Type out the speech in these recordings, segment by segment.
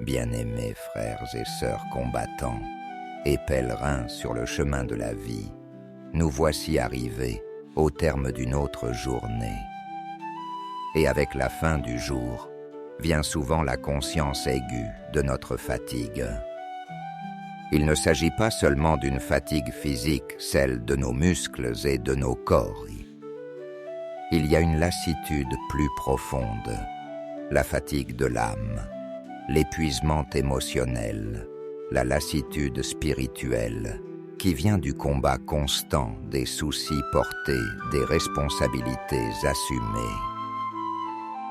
Bien-aimés frères et sœurs combattants et pèlerins sur le chemin de la vie, nous voici arrivés au terme d'une autre journée. Et avec la fin du jour, vient souvent la conscience aiguë de notre fatigue. Il ne s'agit pas seulement d'une fatigue physique, celle de nos muscles et de nos corps. Il y a une lassitude plus profonde, la fatigue de l'âme, l'épuisement émotionnel, la lassitude spirituelle, qui vient du combat constant des soucis portés, des responsabilités assumées.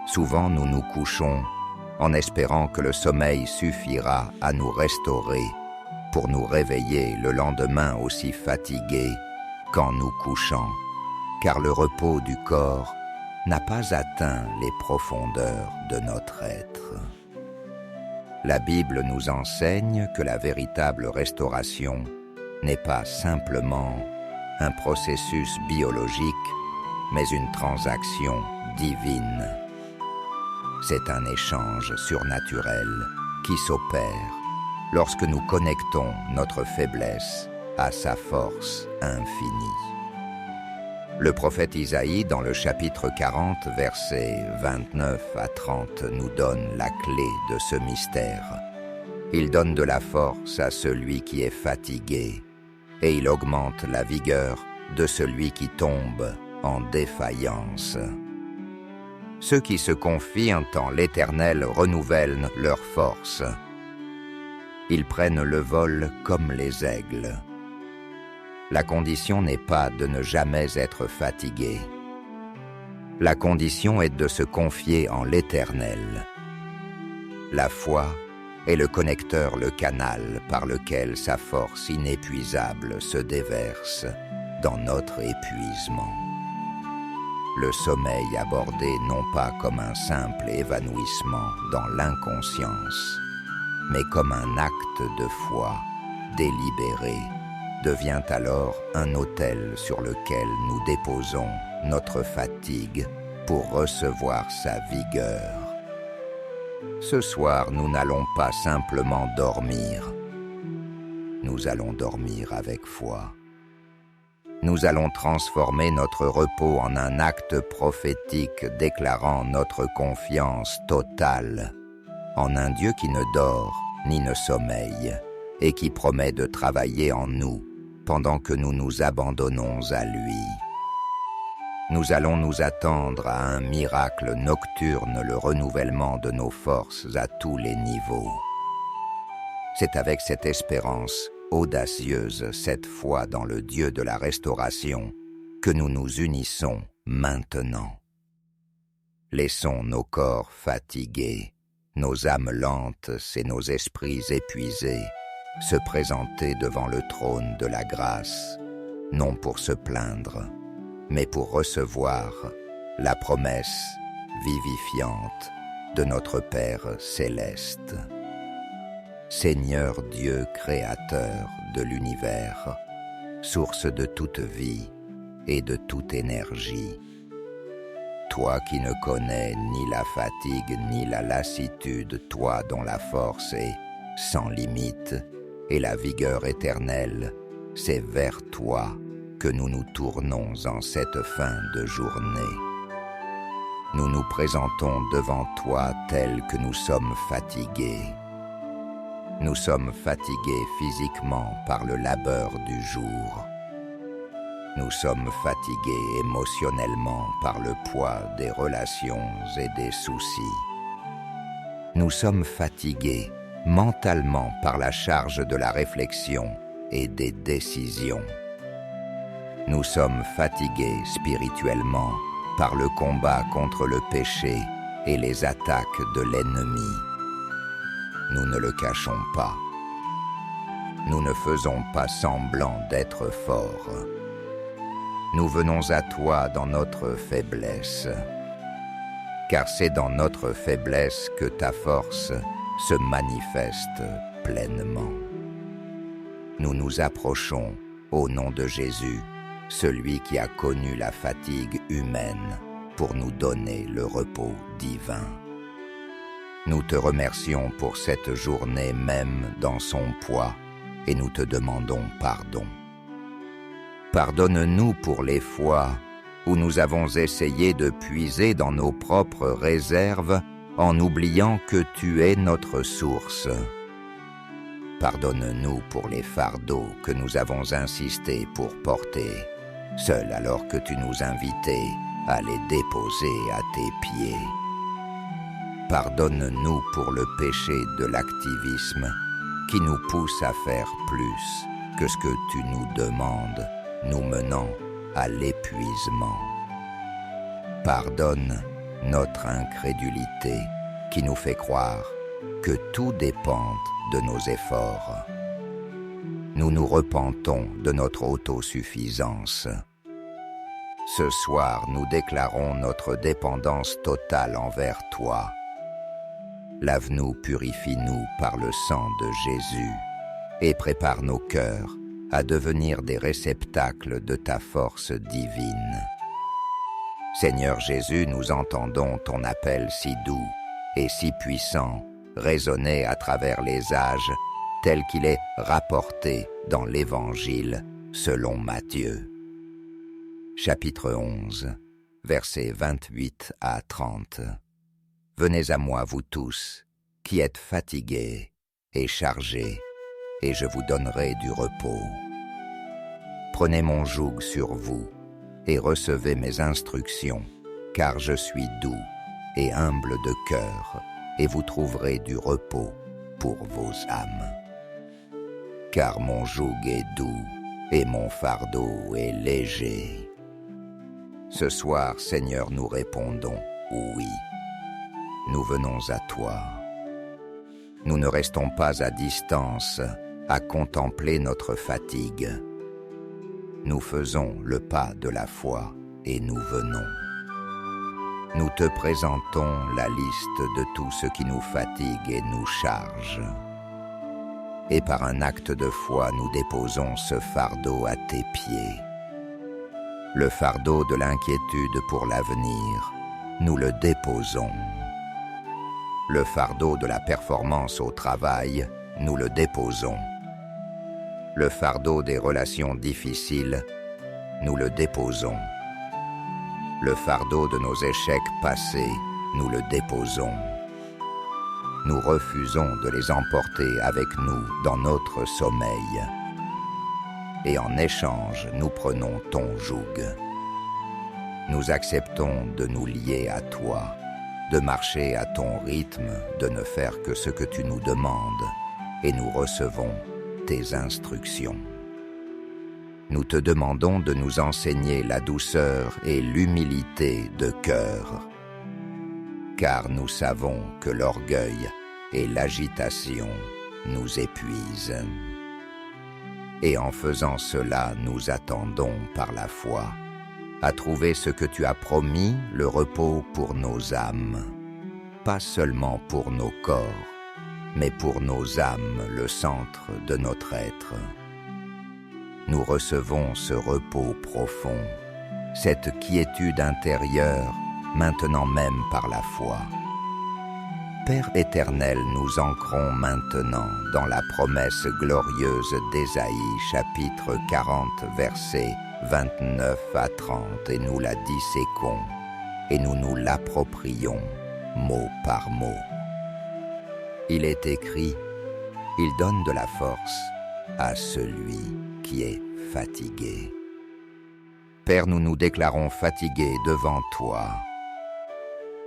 Souvent nous nous couchons en espérant que le sommeil suffira à nous restaurer pour nous réveiller le lendemain aussi fatigués qu'en nous couchant, car le repos du corps n'a pas atteint les profondeurs de notre être. La Bible nous enseigne que la véritable restauration n'est pas simplement un processus biologique, mais une transaction divine. C'est un échange surnaturel qui s'opère lorsque nous connectons notre faiblesse à sa force infinie. Le prophète Isaïe, dans le chapitre 40, versets 29 à 30, nous donne la clé de ce mystère. Il donne de la force à celui qui est fatigué, et il augmente la vigueur de celui qui tombe en défaillance. Ceux qui se confient en l'Éternel renouvellent leur force. Ils prennent le vol comme les aigles. La condition n'est pas de ne jamais être fatigué. La condition est de se confier en l'Éternel. La foi est le connecteur, le canal par lequel sa force inépuisable se déverse dans notre épuisement. Le sommeil abordé non pas comme un simple évanouissement dans l'inconscience, mais comme un acte de foi délibéré, devient alors un autel sur lequel nous déposons notre fatigue pour recevoir sa vigueur. Ce soir, nous n'allons pas simplement dormir, nous allons dormir avec foi. Nous allons transformer notre repos en un acte prophétique déclarant notre confiance totale en un Dieu qui ne dort ni ne sommeille et qui promet de travailler en nous pendant que nous nous abandonnons à lui. Nous allons nous attendre à un miracle nocturne, le renouvellement de nos forces à tous les niveaux. C'est avec cette espérance audacieuse, cette foi dans le Dieu de la restauration, que nous nous unissons maintenant. Laissons nos corps fatigués, nos âmes lentes et nos esprits épuisés se présenter devant le trône de la grâce, non pour se plaindre, mais pour recevoir la promesse vivifiante de notre Père céleste. Seigneur Dieu créateur de l'univers, source de toute vie et de toute énergie, toi qui ne connais ni la fatigue ni la lassitude, toi dont la force est sans limite et la vigueur éternelle, c'est vers toi que nous nous tournons en cette fin de journée. Nous nous présentons devant toi tels que nous sommes fatigués. Nous sommes fatigués physiquement par le labeur du jour. Nous sommes fatigués émotionnellement par le poids des relations et des soucis. Nous sommes fatigués mentalement par la charge de la réflexion et des décisions. Nous sommes fatigués spirituellement par le combat contre le péché et les attaques de l'ennemi. Nous ne le cachons pas. Nous ne faisons pas semblant d'être forts. Nous venons à toi dans notre faiblesse, car c'est dans notre faiblesse que ta force se manifeste pleinement. Nous nous approchons au nom de Jésus, celui qui a connu la fatigue humaine pour nous donner le repos divin. Nous te remercions pour cette journée même dans son poids et nous te demandons pardon. Pardonne-nous pour les fois où nous avons essayé de puiser dans nos propres réserves en oubliant que tu es notre source. Pardonne-nous pour les fardeaux que nous avons insisté pour porter, seuls alors que tu nous invitais à les déposer à tes pieds. Pardonne-nous pour le péché de l'activisme qui nous pousse à faire plus que ce que tu nous demandes, nous menant à l'épuisement. Pardonne notre incrédulité qui nous fait croire que tout dépend de nos efforts. Nous nous repentons de notre autosuffisance. Ce soir, nous déclarons notre dépendance totale envers toi. Lave-nous, purifie-nous par le sang de Jésus et prépare nos cœurs à devenir des réceptacles de ta force divine. Seigneur Jésus, nous entendons ton appel si doux et si puissant résonner à travers les âges tel qu'il est rapporté dans l'Évangile selon Matthieu. Chapitre 11, versets 28 à 30. Venez à moi, vous tous, qui êtes fatigués et chargés, et je vous donnerai du repos. Prenez mon joug sur vous et recevez mes instructions, car je suis doux et humble de cœur, et vous trouverez du repos pour vos âmes. Car mon joug est doux et mon fardeau est léger. Ce soir, Seigneur, nous répondons oui. Nous venons à toi. Nous ne restons pas à distance à contempler notre fatigue. Nous faisons le pas de la foi et nous venons. Nous te présentons la liste de tout ce qui nous fatigue et nous charge. Et par un acte de foi, nous déposons ce fardeau à tes pieds. Le fardeau de l'inquiétude pour l'avenir, nous le déposons. Le fardeau de la performance au travail, nous le déposons. Le fardeau des relations difficiles, nous le déposons. Le fardeau de nos échecs passés, nous le déposons. Nous refusons de les emporter avec nous dans notre sommeil. Et en échange, nous prenons ton joug. Nous acceptons de nous lier à toi, de marcher à ton rythme, de ne faire que ce que tu nous demandes, et nous recevons tes instructions. Nous te demandons de nous enseigner la douceur et l'humilité de cœur, car nous savons que l'orgueil et l'agitation nous épuisent. Et en faisant cela, nous attendons par la foi à trouver ce que tu as promis, le repos pour nos âmes, pas seulement pour nos corps, mais pour nos âmes, le centre de notre être. Nous recevons ce repos profond, cette quiétude intérieure, maintenant même par la foi. Père éternel, nous ancrons maintenant dans la promesse glorieuse d'Ésaïe, chapitre 40, versets 29 à 30, et nous la disséquons, et nous nous l'approprions, mot par mot. Il est écrit, « Il donne de la force à celui qui est fatigué. » Père, nous nous déclarons fatigués devant toi.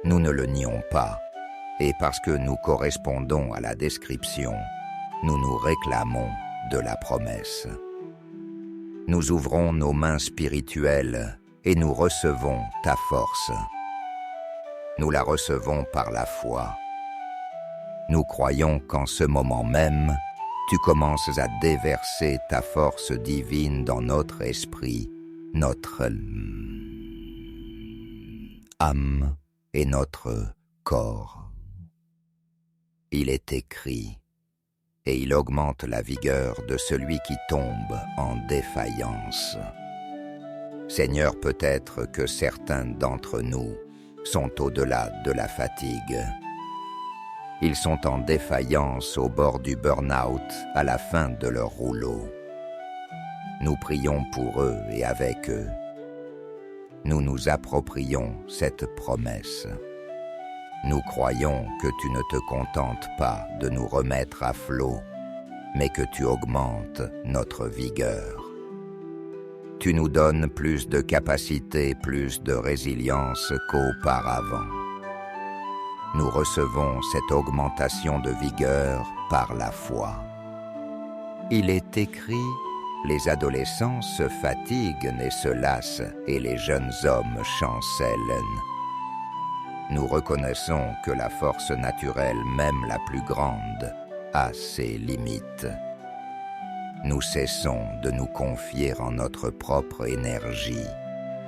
Nous ne le nions pas, et parce que nous correspondons à la description, nous nous réclamons de la promesse. Nous ouvrons nos mains spirituelles et nous recevons ta force. Nous la recevons par la foi. Nous croyons qu'en ce moment même, tu commences à déverser ta force divine dans notre esprit, notre âme et notre corps. Il est écrit, et il augmente la vigueur de celui qui tombe en défaillance. Seigneur, peut-être que certains d'entre nous sont au-delà de la fatigue. Ils sont en défaillance au bord du burn-out à la fin de leur rouleau. Nous prions pour eux et avec eux. Nous nous approprions cette promesse. Nous croyons que tu ne te contentes pas de nous remettre à flot, mais que tu augmentes notre vigueur. Tu nous donnes plus de capacité, plus de résilience qu'auparavant. Nous recevons cette augmentation de vigueur par la foi. Il est écrit, les adolescents se fatiguent et se lassent, et les jeunes hommes chancellent. Nous reconnaissons que la force naturelle, même la plus grande, a ses limites. Nous cessons de nous confier en notre propre énergie,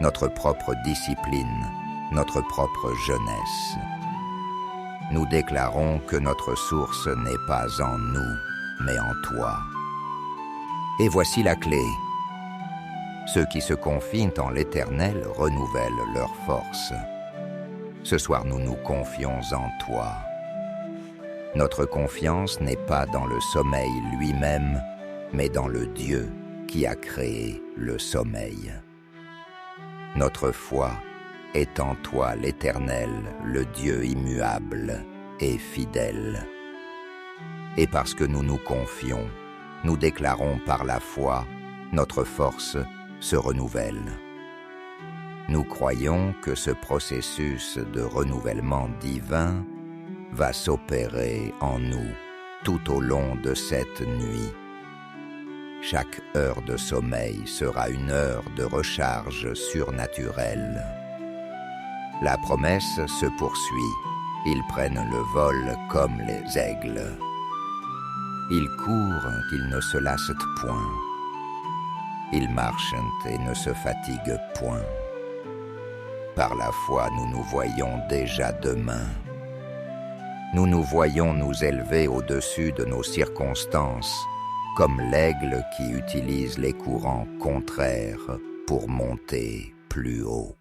notre propre discipline, notre propre jeunesse. Nous déclarons que notre source n'est pas en nous, mais en toi. Et voici la clé. Ceux qui se confient en l'Éternel renouvellent leur force. Ce soir, nous nous confions en toi. Notre confiance n'est pas dans le sommeil lui-même, mais dans le Dieu qui a créé le sommeil. Notre foi est en toi, l'Éternel, le Dieu immuable et fidèle. Et parce que nous nous confions, nous déclarons par la foi, notre force se renouvelle. Nous croyons que ce processus de renouvellement divin va s'opérer en nous tout au long de cette nuit. Chaque heure de sommeil sera une heure de recharge surnaturelle. La promesse se poursuit. Ils prennent le vol comme les aigles. Ils courent, ils ne se lassent point. Ils marchent et ne se fatiguent point. Par la foi, nous nous voyons déjà demain. Nous nous voyons nous élever au-dessus de nos circonstances, comme l'aigle qui utilise les courants contraires pour monter plus haut.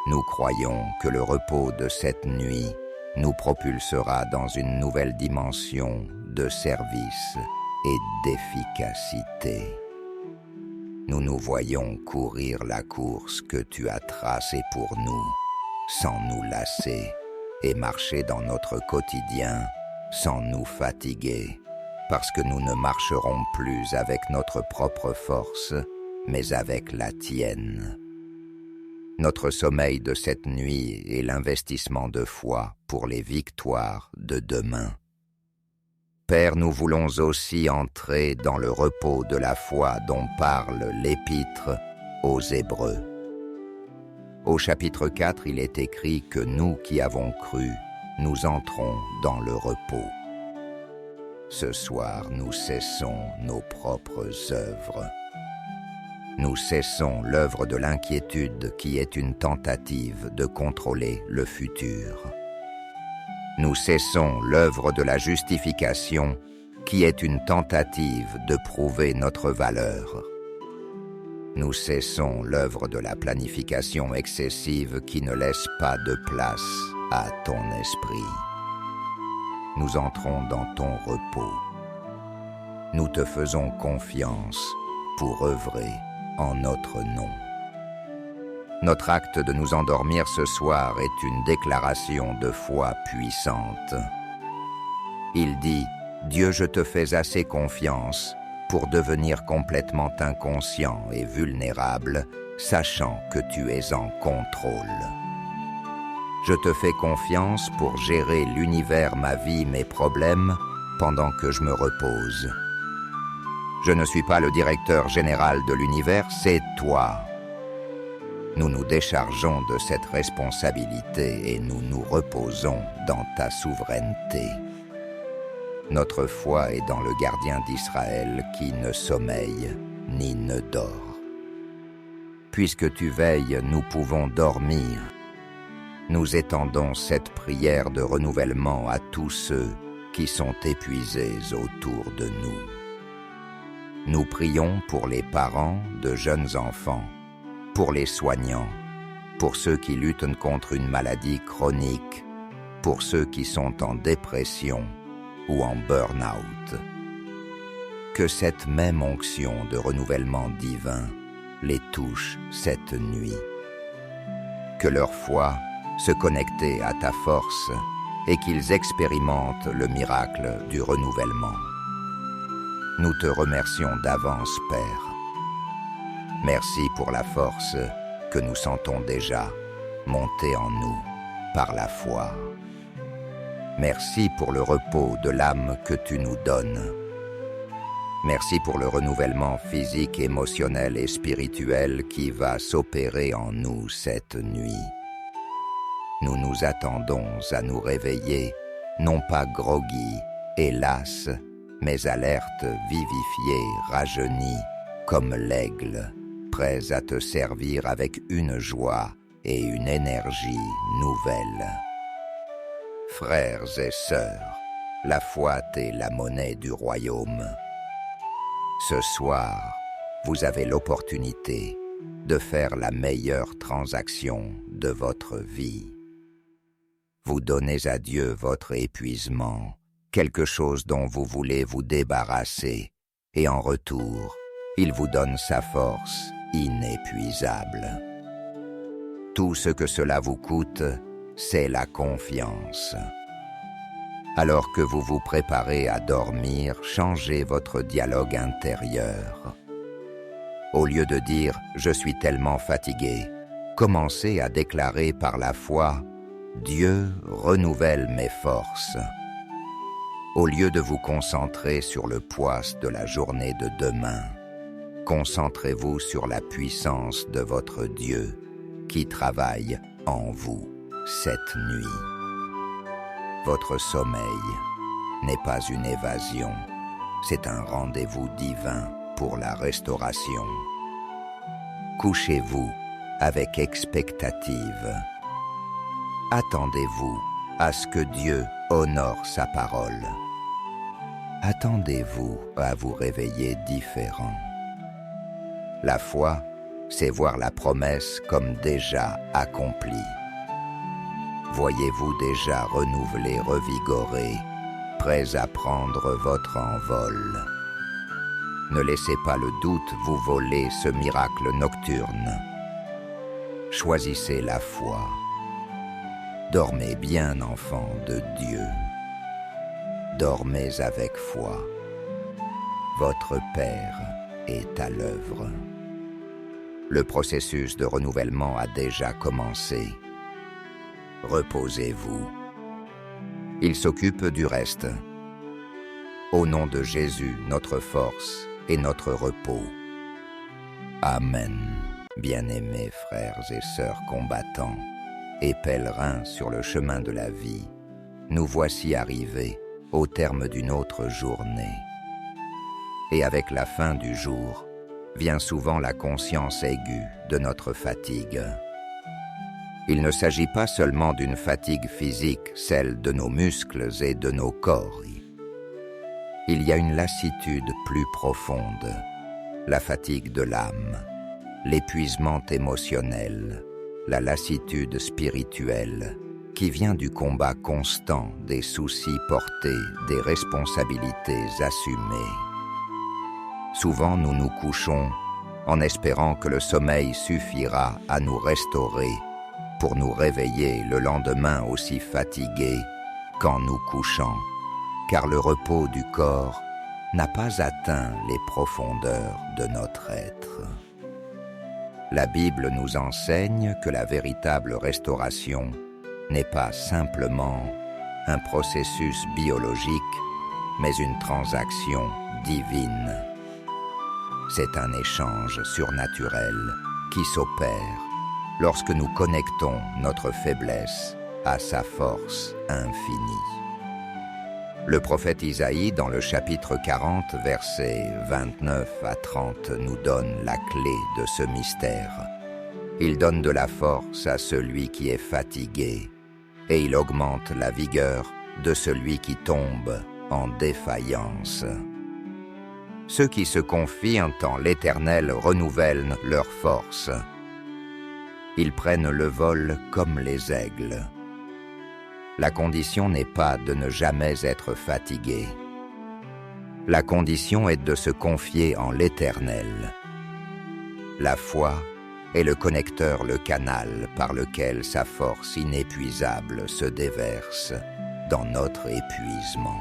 Nous croyons que le repos de cette nuit nous propulsera dans une nouvelle dimension de service et d'efficacité. Nous nous voyons courir la course que tu as tracée pour nous, sans nous lasser, et marcher dans notre quotidien sans nous fatiguer, parce que nous ne marcherons plus avec notre propre force, mais avec la tienne. Notre sommeil de cette nuit est l'investissement de foi pour les victoires de demain. Père, nous voulons aussi entrer dans le repos de la foi dont parle l'Épître aux Hébreux. Au chapitre 4, il est écrit que nous qui avons cru, nous entrons dans le repos. Ce soir, nous cessons nos propres œuvres. Nous cessons l'œuvre de l'inquiétude qui est une tentative de contrôler le futur. Nous cessons l'œuvre de la justification qui est une tentative de prouver notre valeur. Nous cessons l'œuvre de la planification excessive qui ne laisse pas de place à ton esprit. Nous entrons dans ton repos. Nous te faisons confiance pour œuvrer en notre nom. Notre acte de nous endormir ce soir est une déclaration de foi puissante. Il dit, Dieu, je te fais assez confiance pour devenir complètement inconscient et vulnérable, sachant que tu es en contrôle. Je te fais confiance pour gérer l'univers, ma vie, mes problèmes, pendant que je me repose. Je ne suis pas le directeur général de l'univers, c'est toi. Nous nous déchargeons de cette responsabilité et nous nous reposons dans ta souveraineté. Notre foi est dans le gardien d'Israël qui ne sommeille ni ne dort. Puisque tu veilles, nous pouvons dormir. Nous étendons cette prière de renouvellement à tous ceux qui sont épuisés autour de nous. Nous prions pour les parents de jeunes enfants, pour les soignants, pour ceux qui luttent contre une maladie chronique, pour ceux qui sont en dépression ou en burn-out. Que cette même onction de renouvellement divin les touche cette nuit. Que leur foi se connecte à ta force et qu'ils expérimentent le miracle du renouvellement. Nous te remercions d'avance, Père. Merci pour la force que nous sentons déjà monter en nous par la foi. Merci pour le repos de l'âme que tu nous donnes. Merci pour le renouvellement physique, émotionnel et spirituel qui va s'opérer en nous cette nuit. Nous nous attendons à nous réveiller, non pas groggy, hélas, mais alerte, vivifiée, rajeunie, comme l'aigle, prêts à te servir avec une joie et une énergie nouvelle. Frères et sœurs, la foi est la monnaie du royaume. Ce soir, vous avez l'opportunité de faire la meilleure transaction de votre vie. Vous donnez à Dieu votre épuisement, quelque chose dont vous voulez vous débarrasser, et en retour, il vous donne sa force inépuisable. Tout ce que cela vous coûte, c'est la confiance. Alors que vous vous préparez à dormir, changez votre dialogue intérieur. Au lieu de dire « je suis tellement fatigué », commencez à déclarer par la foi « Dieu renouvelle mes forces ». Au lieu de vous concentrer sur le poids de la journée de demain, concentrez-vous sur la puissance de votre Dieu qui travaille en vous cette nuit. Votre sommeil n'est pas une évasion, c'est un rendez-vous divin pour la restauration. Couchez-vous avec expectative. Attendez-vous à ce que Dieu honore sa parole. Attendez-vous à vous réveiller différent. La foi, c'est voir la promesse comme déjà accomplie. Voyez-vous déjà renouvelé, revigoré, prêts à prendre votre envol. Ne laissez pas le doute vous voler ce miracle nocturne. Choisissez la foi. Dormez bien, enfants de Dieu. Dormez avec foi. Votre Père est à l'œuvre. Le processus de renouvellement a déjà commencé. Reposez-vous. Il s'occupe du reste. Au nom de Jésus, notre force et notre repos. Amen. Bien-aimés frères et sœurs combattants et pèlerins sur le chemin de la vie, nous voici arrivés au terme d'une autre journée. Et avec la fin du jour, vient souvent la conscience aiguë de notre fatigue. Il ne s'agit pas seulement d'une fatigue physique, celle de nos muscles et de nos corps. Il y a une lassitude plus profonde, la fatigue de l'âme, l'épuisement émotionnel, la lassitude spirituelle, qui vient du combat constant des soucis portés, des responsabilités assumées. Souvent nous nous couchons en espérant que le sommeil suffira à nous restaurer pour nous réveiller le lendemain aussi fatigués qu'en nous couchant, car le repos du corps n'a pas atteint les profondeurs de notre être. La Bible nous enseigne que la véritable restauration n'est pas simplement un processus biologique, mais une transaction divine. C'est un échange surnaturel qui s'opère lorsque nous connectons notre faiblesse à sa force infinie. Le prophète Isaïe, dans le chapitre 40, versets 29 à 30, nous donne la clé de ce mystère. Il donne de la force à celui qui est fatigué, et il augmente la vigueur de celui qui tombe en défaillance. Ceux qui se confient en l'Éternel renouvellent leur force. Ils prennent le vol comme les aigles. La condition n'est pas de ne jamais être fatigué. La condition est de se confier en l'Éternel. La foi est le connecteur, le canal par lequel sa force inépuisable se déverse dans notre épuisement.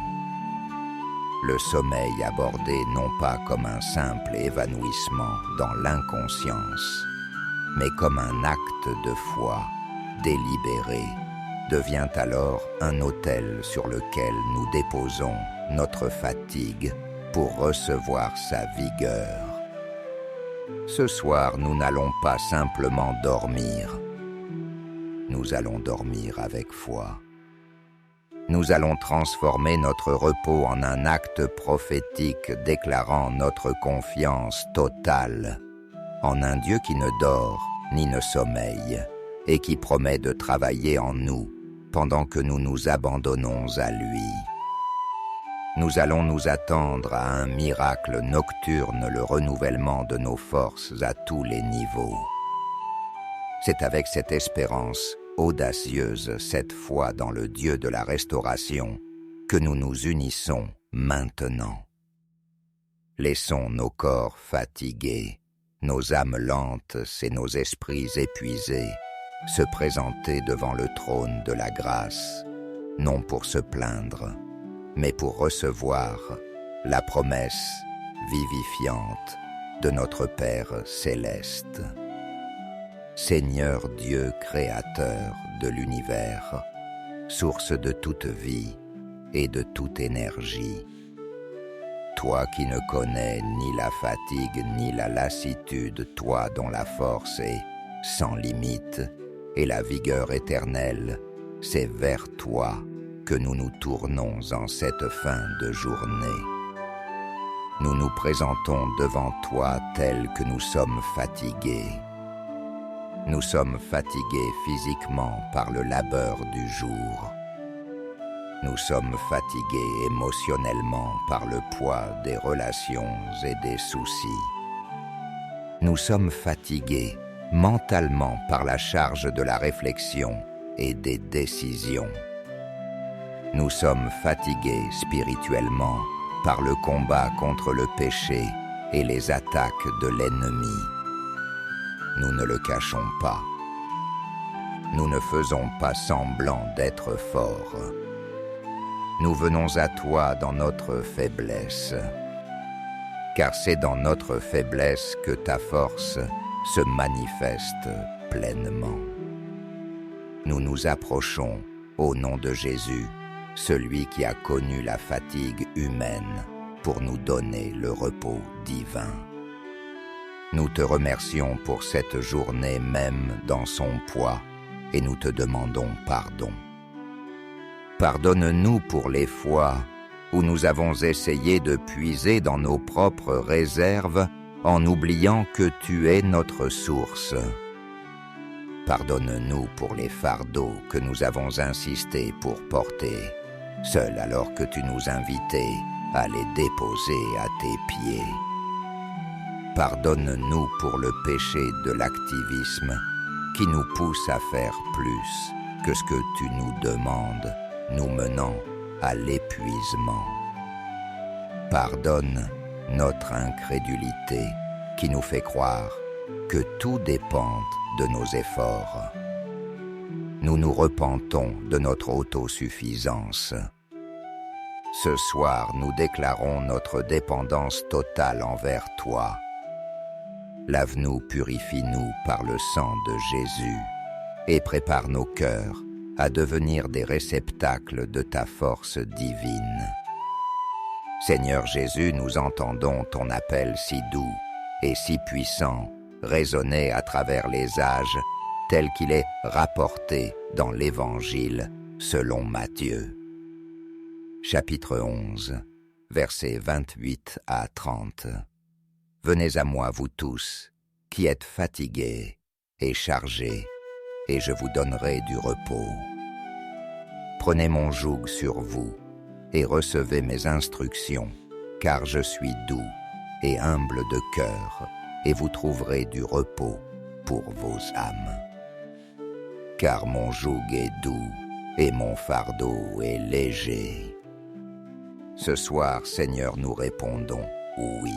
Le sommeil abordé non pas comme un simple évanouissement dans l'inconscience, mais comme un acte de foi délibéré, devient alors un autel sur lequel nous déposons notre fatigue pour recevoir sa vigueur. Ce soir, nous n'allons pas simplement dormir, nous allons dormir avec foi. Nous allons transformer notre repos en un acte prophétique déclarant notre confiance totale en un Dieu qui ne dort ni ne sommeille et qui promet de travailler en nous pendant que nous nous abandonnons à lui. Nous allons nous attendre à un miracle nocturne, le renouvellement de nos forces à tous les niveaux. C'est avec cette espérance audacieuse, cette foi dans le Dieu de la restauration, que nous nous unissons maintenant. Laissons nos corps fatigués, nos âmes lentes et nos esprits épuisés se présenter devant le trône de la grâce, non pour se plaindre, mais pour recevoir la promesse vivifiante de notre Père céleste. Seigneur Dieu créateur de l'univers, source de toute vie et de toute énergie, toi qui ne connais ni la fatigue ni la lassitude, toi dont la force est sans limite et la vigueur éternelle, c'est vers toi que nous nous tournons en cette fin de journée. Nous nous présentons devant toi tels que nous sommes fatigués. Nous sommes fatigués physiquement par le labeur du jour. Nous sommes fatigués émotionnellement par le poids des relations et des soucis. Nous sommes fatigués mentalement par la charge de la réflexion et des décisions. Nous sommes fatigués spirituellement par le combat contre le péché et les attaques de l'ennemi. Nous ne le cachons pas. Nous ne faisons pas semblant d'être forts. Nous venons à toi dans notre faiblesse, car c'est dans notre faiblesse que ta force se manifeste pleinement. Nous nous approchons au nom de Jésus, celui qui a connu la fatigue humaine pour nous donner le repos divin. Nous te remercions pour cette journée même dans son poids et nous te demandons pardon. Pardonne-nous pour les fois où nous avons essayé de puiser dans nos propres réserves en oubliant que tu es notre source. Pardonne-nous pour les fardeaux que nous avons insisté pour porter, seuls alors que tu nous invitais à les déposer à tes pieds. Pardonne-nous pour le péché de l'activisme qui nous pousse à faire plus que ce que tu nous demandes, nous menant à l'épuisement. Pardonne notre incrédulité qui nous fait croire que tout dépend de nos efforts. Nous nous repentons de notre autosuffisance. Ce soir, nous déclarons notre dépendance totale envers toi. Lave-nous, purifie-nous par le sang de Jésus et prépare nos cœurs à devenir des réceptacles de ta force divine. Seigneur Jésus, nous entendons ton appel si doux et si puissant résonner à travers les âges tel qu'il est rapporté dans l'Évangile selon Matthieu. Chapitre 11, versets 28 à 30. Venez à moi, vous tous, qui êtes fatigués et chargés, et je vous donnerai du repos. Prenez mon joug sur vous et recevez mes instructions, car je suis doux et humble de cœur, et vous trouverez du repos pour vos âmes. Car mon joug est doux et mon fardeau est léger. Ce soir, Seigneur, nous répondons oui.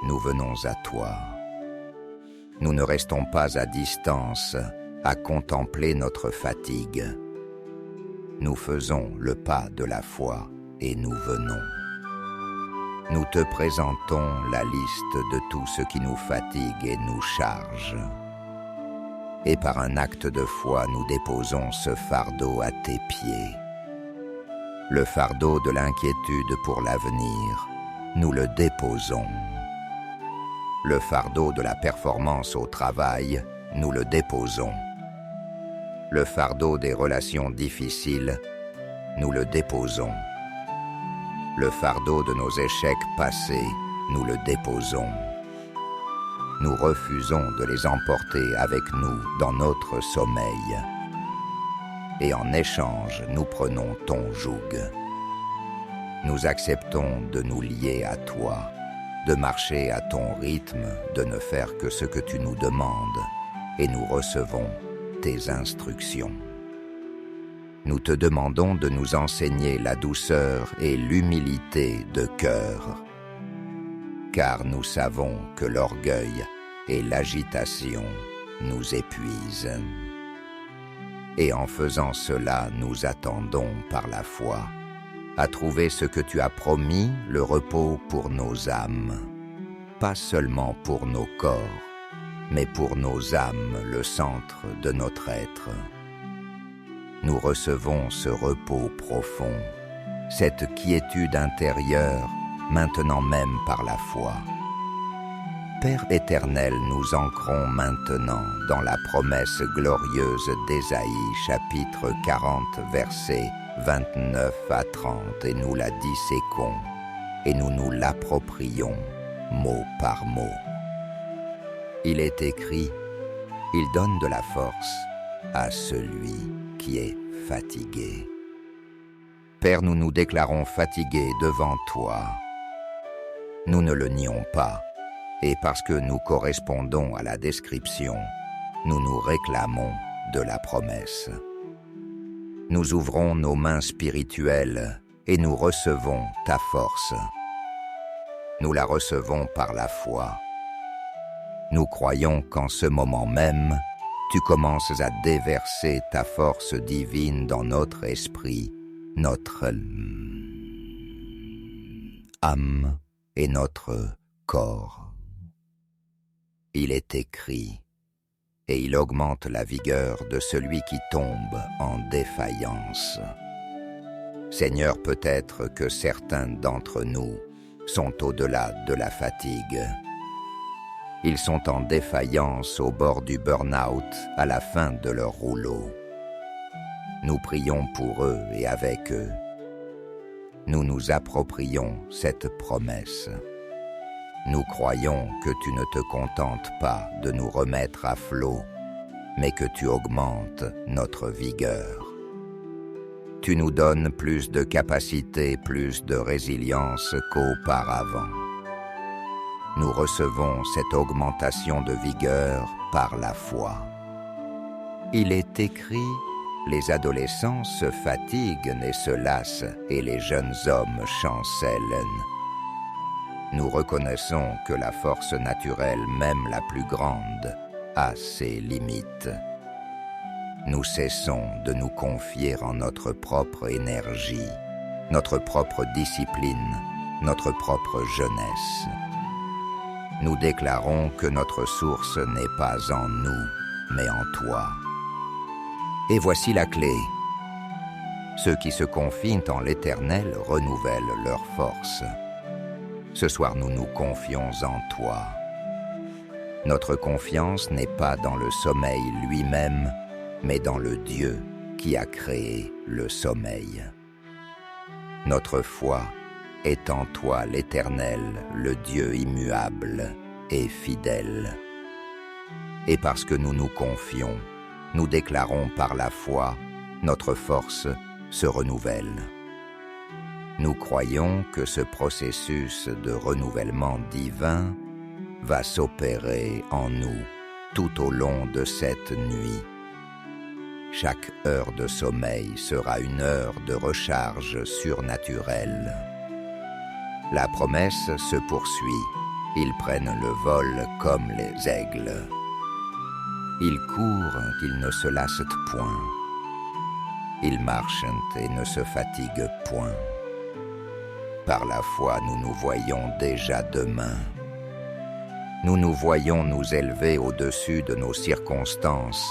Nous venons à toi. Nous ne restons pas à distance à contempler notre fatigue. Nous faisons le pas de la foi et nous venons. Nous te présentons la liste de tout ce qui nous fatigue et nous charge. Et par un acte de foi, nous déposons ce fardeau à tes pieds. Le fardeau de l'inquiétude pour l'avenir, nous le déposons. Le fardeau de la performance au travail, nous le déposons. Le fardeau des relations difficiles, nous le déposons. Le fardeau de nos échecs passés, nous le déposons. Nous refusons de les emporter avec nous dans notre sommeil. Et en échange, nous prenons ton joug. Nous acceptons de nous lier à toi, de marcher à ton rythme, de ne faire que ce que tu nous demandes, et nous recevons tes instructions. Nous te demandons de nous enseigner la douceur et l'humilité de cœur, car nous savons que l'orgueil et l'agitation nous épuisent. Et en faisant cela, nous attendons par la foi à trouver ce que tu as promis, le repos pour nos âmes, pas seulement pour nos corps, mais pour nos âmes, le centre de notre être. Nous recevons ce repos profond, cette quiétude intérieure, maintenant même par la foi. Père éternel, nous ancrons maintenant dans la promesse glorieuse d'Ésaïe, chapitre 40, versets 29 à 30, et nous la disséquons, et nous nous l'approprions, mot par mot. Il est écrit, « Il donne de la force à celui qui est fatigué. » Père, nous nous déclarons fatigués devant toi. Nous ne le nions pas, et parce que nous correspondons à la description, nous nous réclamons de la promesse. Nous ouvrons nos mains spirituelles et nous recevons ta force. Nous la recevons par la foi. Nous croyons qu'en ce moment même, tu commences à déverser ta force divine dans notre esprit, notre âme et notre corps. Il est écrit, et il augmente la vigueur de celui qui tombe en défaillance. Seigneur, peut-être que certains d'entre nous sont au-delà de la fatigue. Ils sont en défaillance au bord du burn-out à la fin de leur rouleau. Nous prions pour eux et avec eux. Nous nous approprions cette promesse. Nous croyons que tu ne te contentes pas de nous remettre à flot, mais que tu augmentes notre vigueur. Tu nous donnes plus de capacité, plus de résilience qu'auparavant. Nous recevons cette augmentation de vigueur par la foi. Il est écrit, « Les adolescents se fatiguent et se lassent, et les jeunes hommes chancellent. » Nous reconnaissons que la force naturelle, même la plus grande, a ses limites. Nous cessons de nous confier en notre propre énergie, notre propre discipline, notre propre jeunesse. Nous déclarons que notre source n'est pas en nous, mais en toi. Et voici la clé. Ceux qui se confient en l'Éternel renouvellent leur force. Ce soir, nous nous confions en toi. Notre confiance n'est pas dans le sommeil lui-même, mais dans le Dieu qui a créé le sommeil. Notre foi est en toi, l'Éternel, le Dieu immuable et fidèle. Et parce que nous nous confions, nous déclarons par la foi, notre force se renouvelle. Nous croyons que ce processus de renouvellement divin va s'opérer en nous tout au long de cette nuit. Chaque heure de sommeil sera une heure de recharge surnaturelle. La promesse se poursuit. Ils prennent le vol comme les aigles. Ils courent, ils ne se lassent point. Ils marchent et ne se fatiguent point. Par la foi, nous nous voyons déjà demain. Nous nous voyons nous élever au-dessus de nos circonstances,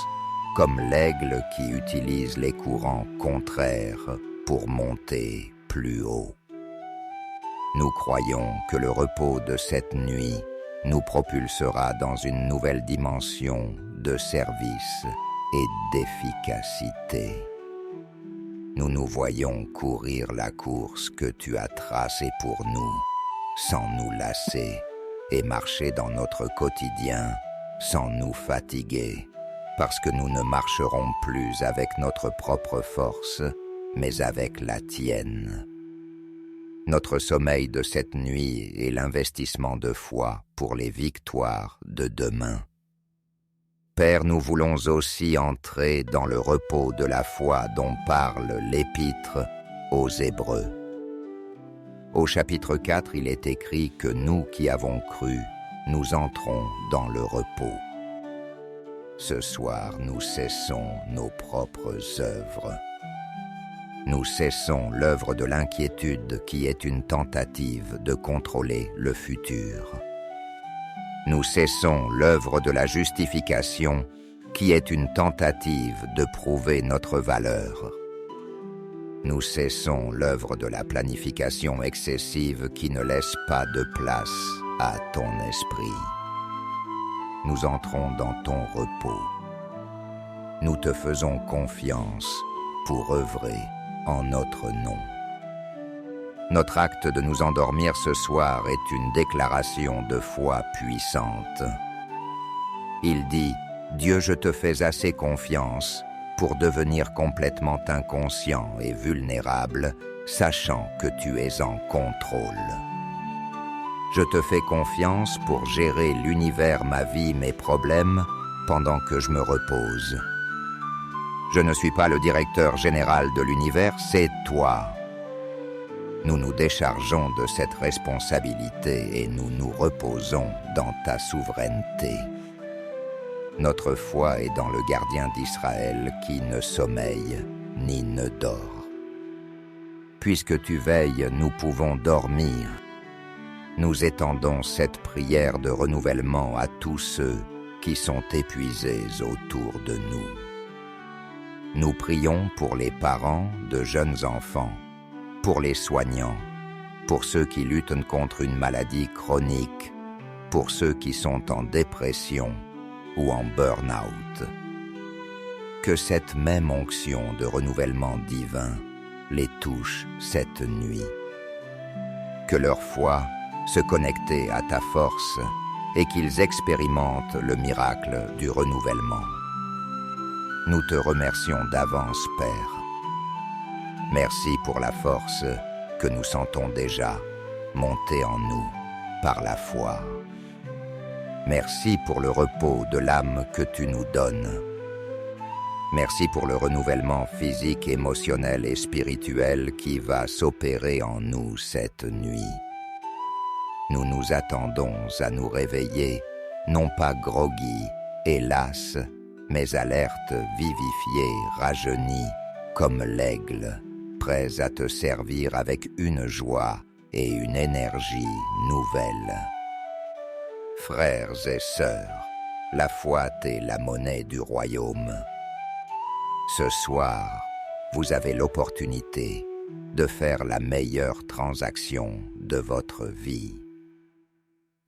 comme l'aigle qui utilise les courants contraires pour monter plus haut. Nous croyons que le repos de cette nuit nous propulsera dans une nouvelle dimension de service et d'efficacité. Nous nous voyons courir la course que tu as tracée pour nous, sans nous lasser, et marcher dans notre quotidien sans nous fatiguer, parce que nous ne marcherons plus avec notre propre force, mais avec la tienne. Notre sommeil de cette nuit est l'investissement de foi pour les victoires de demain. Père, nous voulons aussi entrer dans le repos de la foi dont parle l'Épître aux Hébreux. Au chapitre 4, il est écrit que nous qui avons cru, nous entrons dans le repos. Ce soir, nous cessons nos propres œuvres. Nous cessons l'œuvre de l'inquiétude qui est une tentative de contrôler le futur. Nous cessons l'œuvre de la justification qui est une tentative de prouver notre valeur. Nous cessons l'œuvre de la planification excessive qui ne laisse pas de place à ton esprit. Nous entrons dans ton repos. Nous te faisons confiance pour œuvrer en notre nom. Notre acte de nous endormir ce soir est une déclaration de foi puissante. Il dit « Dieu, je te fais assez confiance pour devenir complètement inconscient et vulnérable, sachant que tu es en contrôle. Je te fais confiance pour gérer l'univers, ma vie, mes problèmes, pendant que je me repose. Je ne suis pas le directeur général de l'univers, c'est toi. Nous nous déchargeons de cette responsabilité et nous nous reposons dans ta souveraineté. Notre foi est dans le gardien d'Israël qui ne sommeille ni ne dort. Puisque tu veilles, nous pouvons dormir. Nous étendons cette prière de renouvellement à tous ceux qui sont épuisés autour de nous. Nous prions pour les parents de jeunes enfants, pour les soignants, pour ceux qui luttent contre une maladie chronique, pour ceux qui sont en dépression ou en burn-out. Que cette même onction de renouvellement divin les touche cette nuit. Que leur foi se connecte à ta force et qu'ils expérimentent le miracle du renouvellement. Nous te remercions d'avance, Père. Merci pour la force que nous sentons déjà monter en nous par la foi. Merci pour le repos de l'âme que tu nous donnes. Merci pour le renouvellement physique, émotionnel et spirituel qui va s'opérer en nous cette nuit. Nous nous attendons à nous réveiller, non pas groggy, hélas, mais alerte, vivifiée, rajeunie, comme l'aigle, prêts à te servir avec une joie et une énergie nouvelle. Frères et sœurs, la foi est la monnaie du royaume. Ce soir, vous avez l'opportunité de faire la meilleure transaction de votre vie.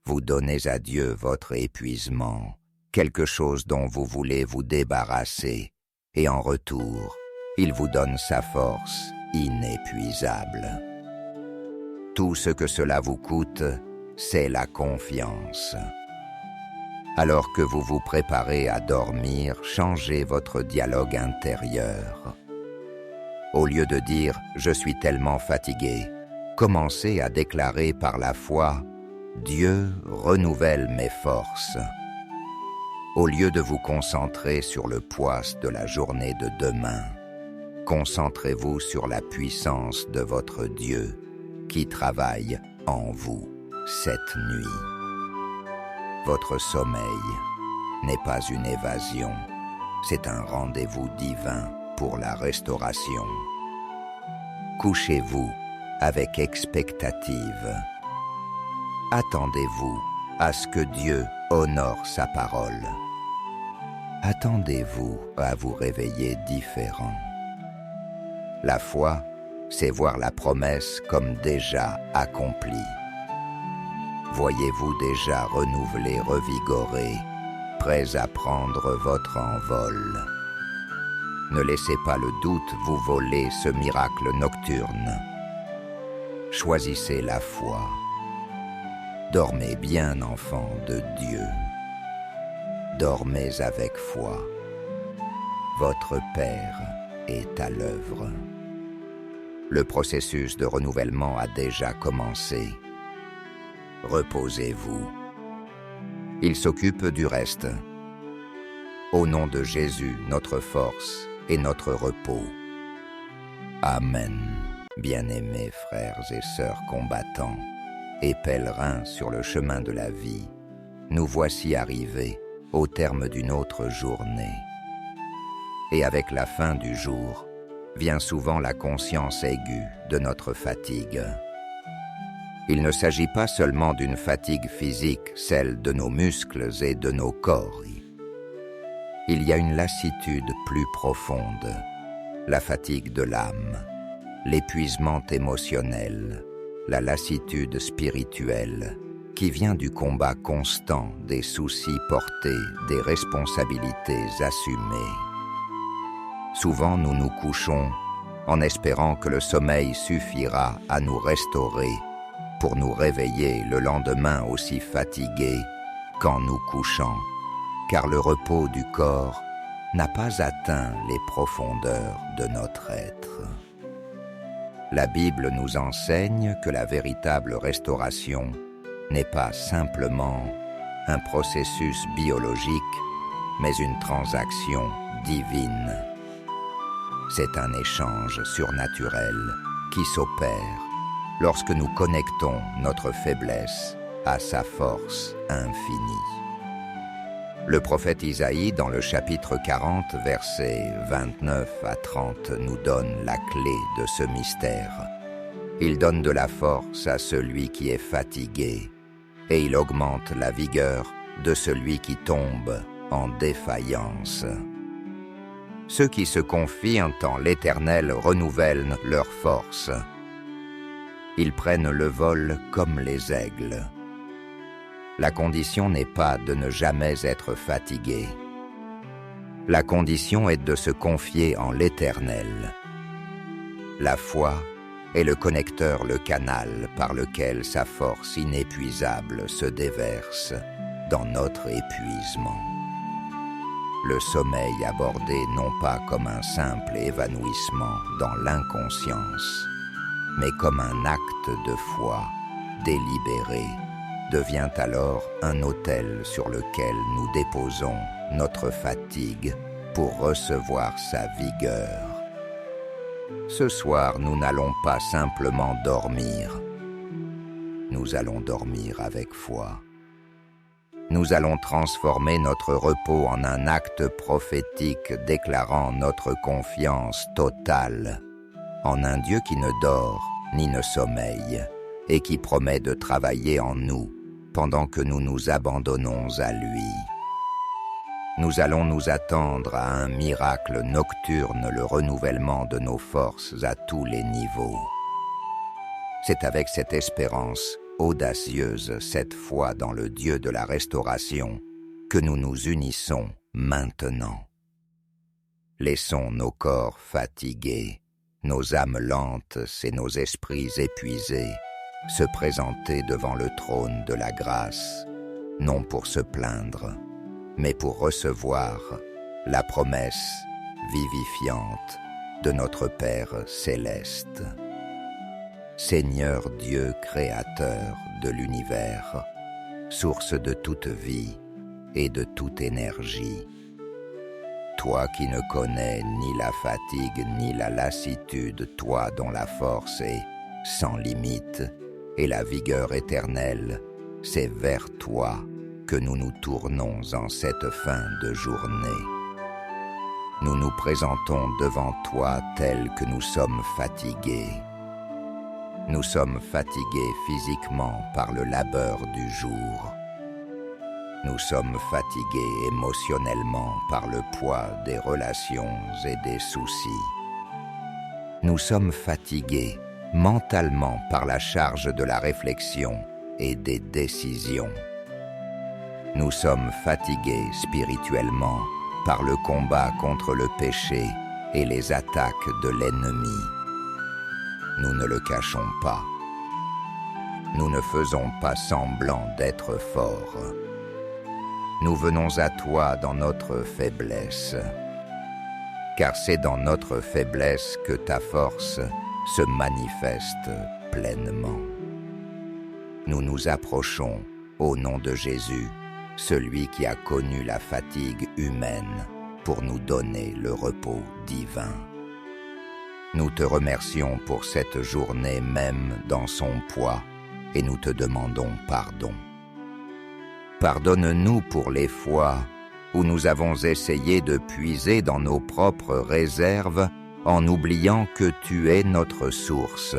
Vous donnez à Dieu votre épuisement, quelque chose dont vous voulez vous débarrasser, et en retour, il vous donne sa force inépuisable. Tout ce que cela vous coûte, c'est la confiance. Alors que vous vous préparez à dormir, changez votre dialogue intérieur. Au lieu de dire « je suis tellement fatigué », commencez à déclarer par la foi « Dieu renouvelle mes forces ». Au lieu de vous concentrer sur le poids de la journée de demain, concentrez-vous sur la puissance de votre Dieu qui travaille en vous cette nuit. Votre sommeil n'est pas une évasion, c'est un rendez-vous divin pour la restauration. Couchez-vous avec expectative. Attendez-vous à ce que Dieu honore sa parole. Attendez-vous à vous réveiller différent. La foi, c'est voir la promesse comme déjà accomplie. Voyez-vous déjà renouvelé, revigoré, prêts à prendre votre envol. Ne laissez pas le doute vous voler ce miracle nocturne. Choisissez la foi. Dormez bien, enfants de Dieu. Dormez avec foi. Votre Père est à l'œuvre. Le processus de renouvellement a déjà commencé. Reposez-vous. Il s'occupe du reste. Au nom de Jésus, notre force et notre repos. Amen. Bien-aimés frères et sœurs combattants et pèlerins sur le chemin de la vie, nous voici arrivés au terme d'une autre journée. Et avec la fin du jour, vient souvent la conscience aiguë de notre fatigue. Il ne s'agit pas seulement d'une fatigue physique, celle de nos muscles et de nos corps. Il y a une lassitude plus profonde, la fatigue de l'âme, l'épuisement émotionnel, la lassitude spirituelle, qui vient du combat constant, des soucis portés, des responsabilités assumées. Souvent nous nous couchons en espérant que le sommeil suffira à nous restaurer pour nous réveiller le lendemain aussi fatigués qu'en nous couchant, car le repos du corps n'a pas atteint les profondeurs de notre être. La Bible nous enseigne que la véritable restauration n'est pas simplement un processus biologique, mais une transaction divine. C'est un échange surnaturel qui s'opère lorsque nous connectons notre faiblesse à sa force infinie. Le prophète Isaïe, dans le chapitre 40, versets 29 à 30, nous donne la clé de ce mystère. Il donne de la force à celui qui est fatigué, et il augmente la vigueur de celui qui tombe en défaillance. Ceux qui se confient en l'Éternel renouvellent leur force. Ils prennent le vol comme les aigles. La condition n'est pas de ne jamais être fatigué. La condition est de se confier en l'Éternel. La foi est le connecteur, le canal par lequel sa force inépuisable se déverse dans notre épuisement. Le sommeil abordé non pas comme un simple évanouissement dans l'inconscience, mais comme un acte de foi délibéré, devient alors un autel sur lequel nous déposons notre fatigue pour recevoir sa vigueur. Ce soir, nous n'allons pas simplement dormir, nous allons dormir avec foi. Nous allons transformer notre repos en un acte prophétique déclarant notre confiance totale en un Dieu qui ne dort ni ne sommeille et qui promet de travailler en nous pendant que nous nous abandonnons à lui. Nous allons nous attendre à un miracle nocturne, le renouvellement de nos forces à tous les niveaux. C'est avec cette espérance audacieuse, cette foi dans le Dieu de la restauration, que nous nous unissons maintenant. Laissons nos corps fatigués, nos âmes lentes et nos esprits épuisés se présenter devant le trône de la grâce, non pour se plaindre, mais pour recevoir la promesse vivifiante de notre Père céleste. Seigneur Dieu créateur de l'univers, source de toute vie, et de toute énergie. Toi qui ne connais ni la fatigue ni la lassitude, toi dont la force est sans limite et la vigueur éternelle, c'est vers toi que nous nous tournons en cette fin de journée. Nous nous présentons devant toi tels que nous sommes fatigués. Nous sommes fatigués physiquement par le labeur du jour. Nous sommes fatigués émotionnellement par le poids des relations et des soucis. Nous sommes fatigués mentalement par la charge de la réflexion et des décisions. Nous sommes fatigués spirituellement par le combat contre le péché et les attaques de l'ennemi. Nous ne le cachons pas. Nous ne faisons pas semblant d'être forts. Nous venons à toi dans notre faiblesse, car c'est dans notre faiblesse que ta force se manifeste pleinement. Nous nous approchons au nom de Jésus, celui qui a connu la fatigue humaine pour nous donner le repos divin. Nous te remercions pour cette journée même dans son poids et nous te demandons pardon. Pardonne-nous pour les fois où nous avons essayé de puiser dans nos propres réserves en oubliant que tu es notre source.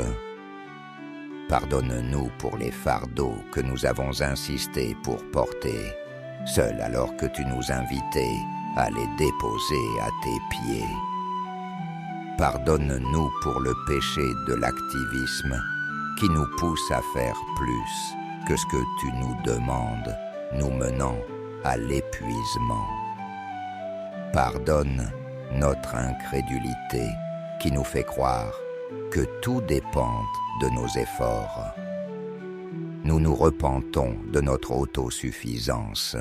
Pardonne-nous pour les fardeaux que nous avons insisté pour porter, seuls alors que tu nous invitais à les déposer à tes pieds. Pardonne-nous pour le péché de l'activisme qui nous pousse à faire plus que ce que tu nous demandes, nous menant à l'épuisement. Pardonne notre incrédulité qui nous fait croire que tout dépend de nos efforts. Nous nous repentons de notre autosuffisance.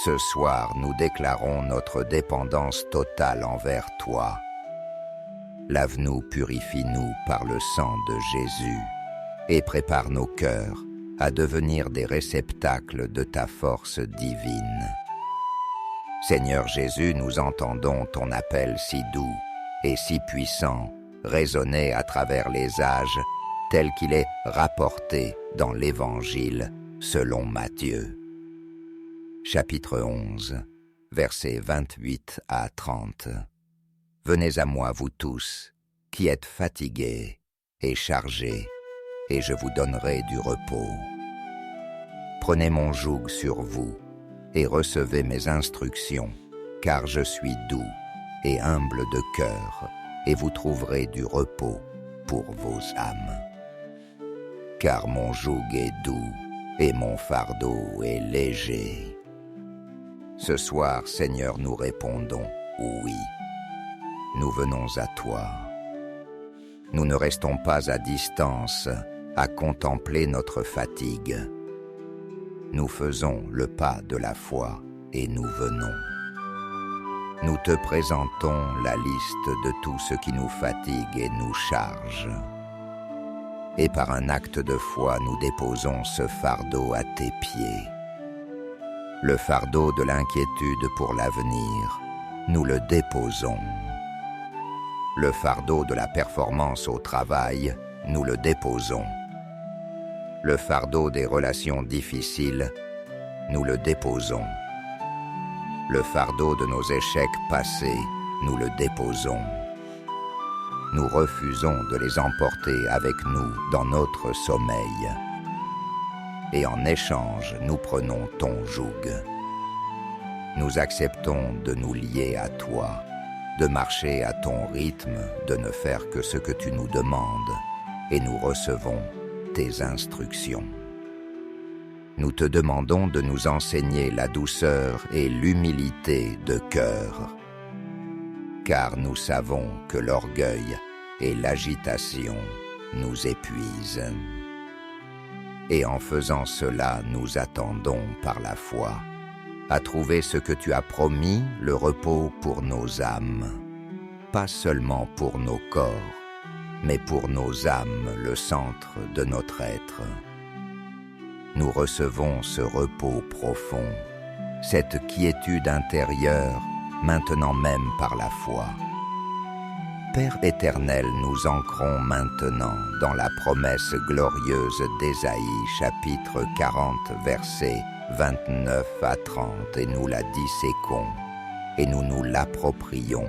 Ce soir, nous déclarons notre dépendance totale envers toi. Lave-nous, purifie-nous par le sang de Jésus et prépare nos cœurs à devenir des réceptacles de ta force divine. Seigneur Jésus, nous entendons ton appel si doux et si puissant résonner à travers les âges tel qu'il est rapporté dans l'Évangile selon Matthieu. Chapitre 11, versets 28 à 30. Venez à moi, vous tous, qui êtes fatigués et chargés, et je vous donnerai du repos. Prenez mon joug sur vous et recevez mes instructions, car je suis doux et humble de cœur, et vous trouverez du repos pour vos âmes. Car mon joug est doux et mon fardeau est léger. Ce soir, Seigneur, nous répondons oui. Nous venons à toi. Nous ne restons pas à distance à contempler notre fatigue. Nous faisons le pas de la foi et nous venons. Nous te présentons la liste de tout ce qui nous fatigue et nous charge. Et par un acte de foi, nous déposons ce fardeau à tes pieds. Le fardeau de l'inquiétude pour l'avenir, nous le déposons. Le fardeau de la performance au travail, nous le déposons. Le fardeau des relations difficiles, nous le déposons. Le fardeau de nos échecs passés, nous le déposons. Nous refusons de les emporter avec nous dans notre sommeil. Et en échange, nous prenons ton joug. Nous acceptons de nous lier à toi, de marcher à ton rythme, de ne faire que ce que tu nous demandes, et nous recevons tes instructions. Nous te demandons de nous enseigner la douceur et l'humilité de cœur, car nous savons que l'orgueil et l'agitation nous épuisent. Et en faisant cela, nous attendons par la foi à trouver ce que tu as promis, le repos pour nos âmes, pas seulement pour nos corps, mais pour nos âmes, le centre de notre être. Nous recevons ce repos profond cette quiétude intérieure, maintenant même par la foi. Père éternel, nous ancrons maintenant dans la promesse glorieuse d'Ésaïe, chapitre 40, versets 29 à 30, et nous la disséquons, et nous nous l'approprions,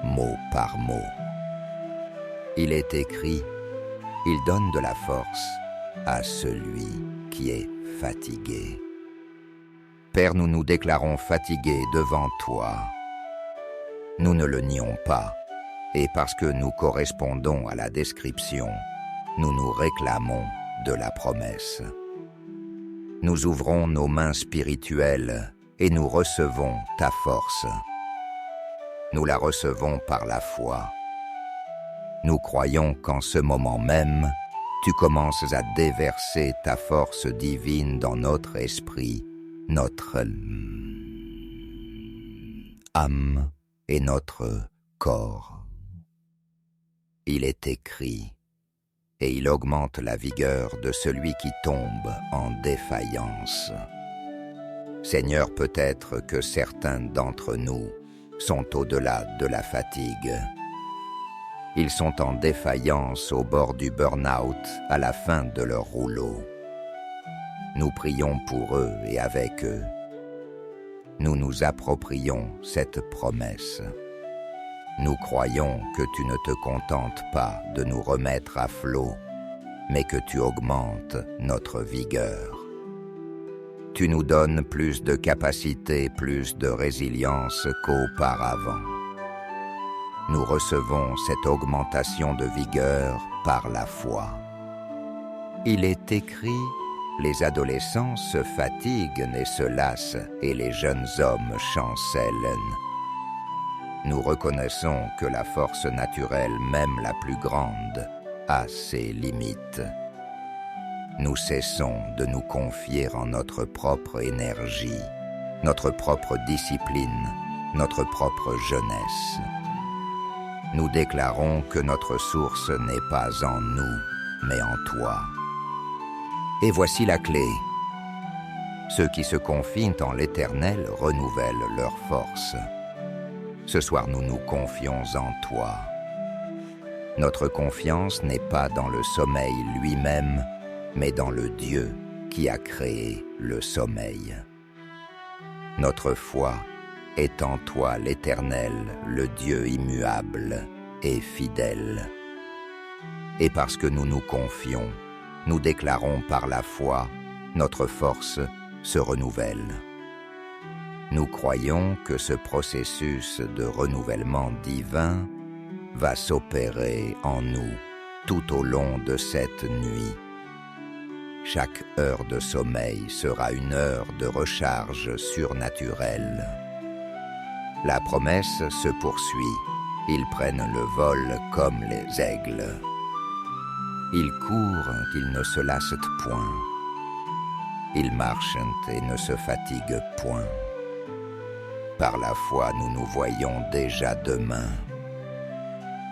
mot par mot. Il est écrit, « Il donne de la force à celui qui est fatigué. » Père, nous nous déclarons fatigués devant toi. Nous ne le nions pas, et parce que nous correspondons à la description, nous nous réclamons de la promesse. Nous ouvrons nos mains spirituelles et nous recevons ta force. Nous la recevons par la foi. Nous croyons qu'en ce moment même, tu commences à déverser ta force divine dans notre esprit, notre âme et notre corps. Il est écrit, et il augmente la vigueur de celui qui tombe en défaillance. Seigneur, peut-être que certains d'entre nous sont au-delà de la fatigue. Ils sont en défaillance au bord du burn-out à la fin de leur rouleau. Nous prions pour eux et avec eux. Nous nous approprions cette promesse. Nous croyons que tu ne te contentes pas de nous remettre à flot, mais que tu augmentes notre vigueur. Tu nous donnes plus de capacité, plus de résilience qu'auparavant. Nous recevons cette augmentation de vigueur par la foi. Il est écrit, les adolescents se fatiguent et se lassent, et les jeunes hommes chancellent. Nous reconnaissons que la force naturelle, même la plus grande, a ses limites. Nous cessons de nous confier en notre propre énergie, notre propre discipline, notre propre jeunesse. Nous déclarons que notre source n'est pas en nous, mais en toi. Et voici la clé. Ceux qui se confient en l'Éternel renouvellent leur force. Ce soir, nous nous confions en toi. Notre confiance n'est pas dans le sommeil lui-même, mais dans le Dieu qui a créé le sommeil. Notre foi est en toi, l'Éternel, le Dieu immuable et fidèle. Et parce que nous nous confions, nous déclarons par la foi, notre force se renouvelle. Nous croyons que ce processus de renouvellement divin va s'opérer en nous tout au long de cette nuit. Chaque heure de sommeil sera une heure de recharge surnaturelle. La promesse se poursuit. Ils prennent le vol comme les aigles. Ils courent, ils ne se lassent point. Ils marchent et ne se fatiguent point. Par la foi, nous nous voyons déjà demain.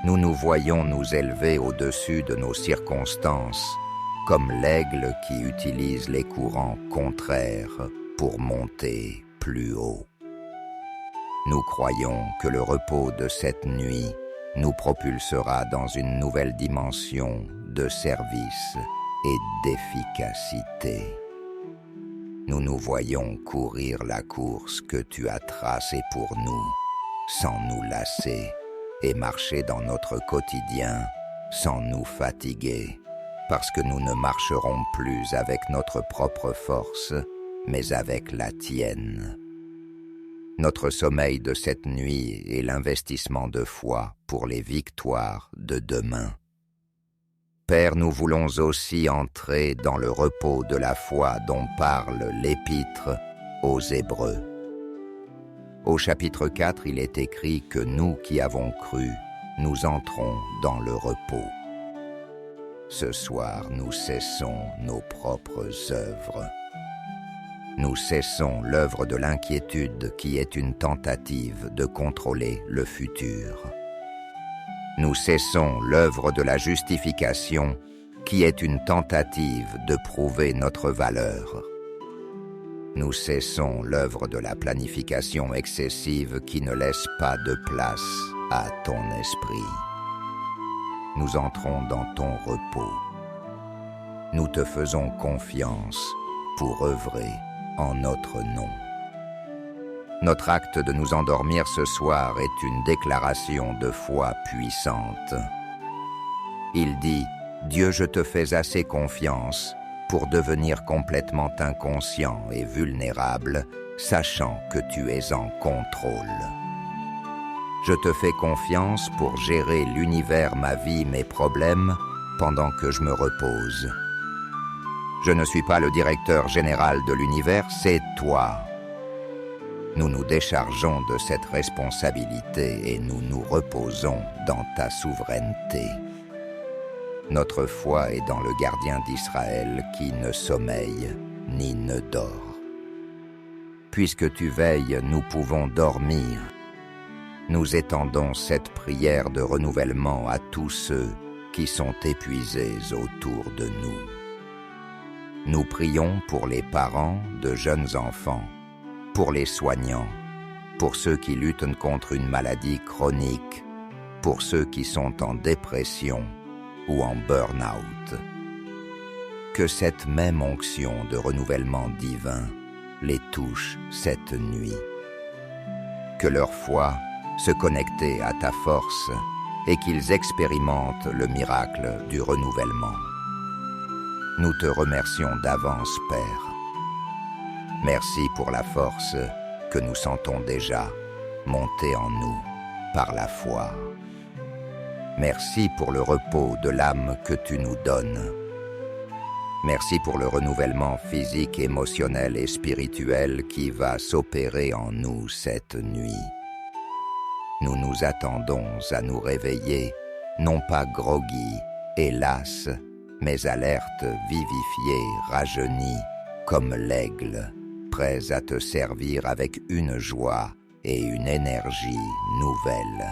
Nous nous voyons nous élever au-dessus de nos circonstances, comme l'aigle qui utilise les courants contraires pour monter plus haut. Nous croyons que le repos de cette nuit nous propulsera dans une nouvelle dimension de service et d'efficacité. Nous nous voyons courir la course que tu as tracée pour nous, sans nous lasser, et marcher dans notre quotidien sans nous fatiguer, parce que nous ne marcherons plus avec notre propre force, mais avec la tienne. Notre sommeil de cette nuit est l'investissement de foi pour les victoires de demain. Père, nous voulons aussi entrer dans le repos de la foi dont parle l'Épître aux Hébreux. Au chapitre 4, il est écrit que nous qui avons cru, nous entrons dans le repos. Ce soir, nous cessons nos propres œuvres. Nous cessons l'œuvre de l'inquiétude qui est une tentative de contrôler le futur. Nous cessons l'œuvre de la justification qui est une tentative de prouver notre valeur. Nous cessons l'œuvre de la planification excessive qui ne laisse pas de place à ton esprit. Nous entrons dans ton repos. Nous te faisons confiance pour œuvrer en notre nom. Notre acte de nous endormir ce soir est une déclaration de foi puissante. Il dit « Dieu, je te fais assez confiance pour devenir complètement inconscient et vulnérable, sachant que tu es en contrôle. Je te fais confiance pour gérer l'univers, ma vie, mes problèmes, pendant que je me repose. Je ne suis pas le directeur général de l'univers, c'est toi. » Nous nous déchargeons de cette responsabilité et nous nous reposons dans ta souveraineté. Notre foi est dans le gardien d'Israël qui ne sommeille ni ne dort. Puisque tu veilles, nous pouvons dormir. Nous étendons cette prière de renouvellement à tous ceux qui sont épuisés autour de nous. Nous prions pour les parents de jeunes enfants, pour les soignants, pour ceux qui luttent contre une maladie chronique, pour ceux qui sont en dépression ou en burn-out. Que cette même onction de renouvellement divin les touche cette nuit. Que leur foi se connecte à ta force et qu'ils expérimentent le miracle du renouvellement. Nous te remercions d'avance, Père. Merci pour la force que nous sentons déjà monter en nous par la foi. Merci pour le repos de l'âme que tu nous donnes. Merci pour le renouvellement physique, émotionnel et spirituel qui va s'opérer en nous cette nuit. Nous nous attendons à nous réveiller, non pas groggy, hélas, mais alerte, vivifiés, rajeunis, comme l'aigle, prêts à te servir avec une joie et une énergie nouvelle.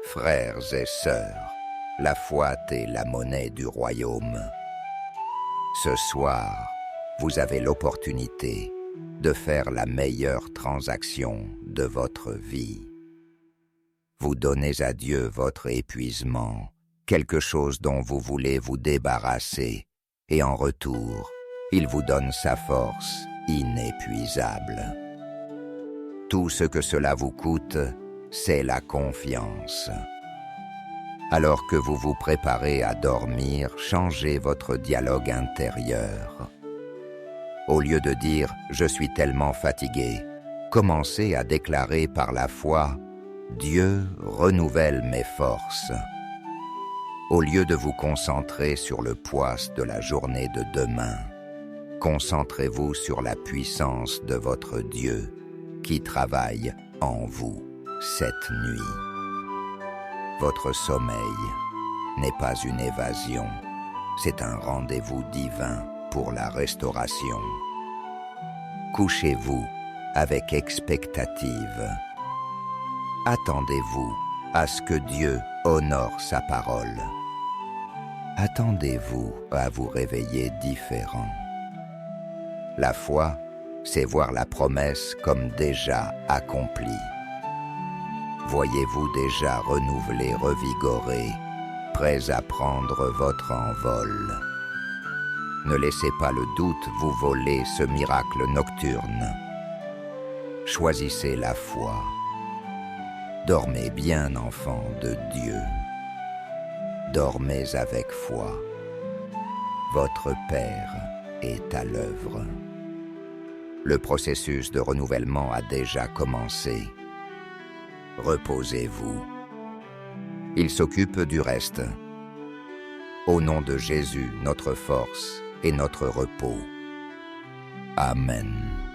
Frères et sœurs, la foi est la monnaie du royaume. Ce soir, vous avez l'opportunité de faire la meilleure transaction de votre vie. Vous donnez à Dieu votre épuisement, quelque chose dont vous voulez vous débarrasser, et en retour, il vous donne sa force inépuisable. Tout ce que cela vous coûte, c'est la confiance. Alors que vous vous préparez à dormir, changez votre dialogue intérieur. Au lieu de dire « je suis tellement fatigué », commencez à déclarer par la foi « Dieu renouvelle mes forces ». Au lieu de vous concentrer sur le poids de la journée de demain, concentrez-vous sur la puissance de votre Dieu qui travaille en vous cette nuit. Votre sommeil n'est pas une évasion, c'est un rendez-vous divin pour la restauration. Couchez-vous avec expectative. Attendez-vous à ce que Dieu honore sa parole. Attendez-vous à vous réveiller différent. La foi, c'est voir la promesse comme déjà accomplie. Voyez-vous déjà renouvelé, revigoré, prêts à prendre votre envol. Ne laissez pas le doute vous voler ce miracle nocturne. Choisissez la foi. Dormez bien, enfants de Dieu. Dormez avec foi. Votre Père est à l'œuvre. Le processus de renouvellement a déjà commencé. Reposez-vous. Il s'occupe du reste. Au nom de Jésus, notre force et notre repos. Amen.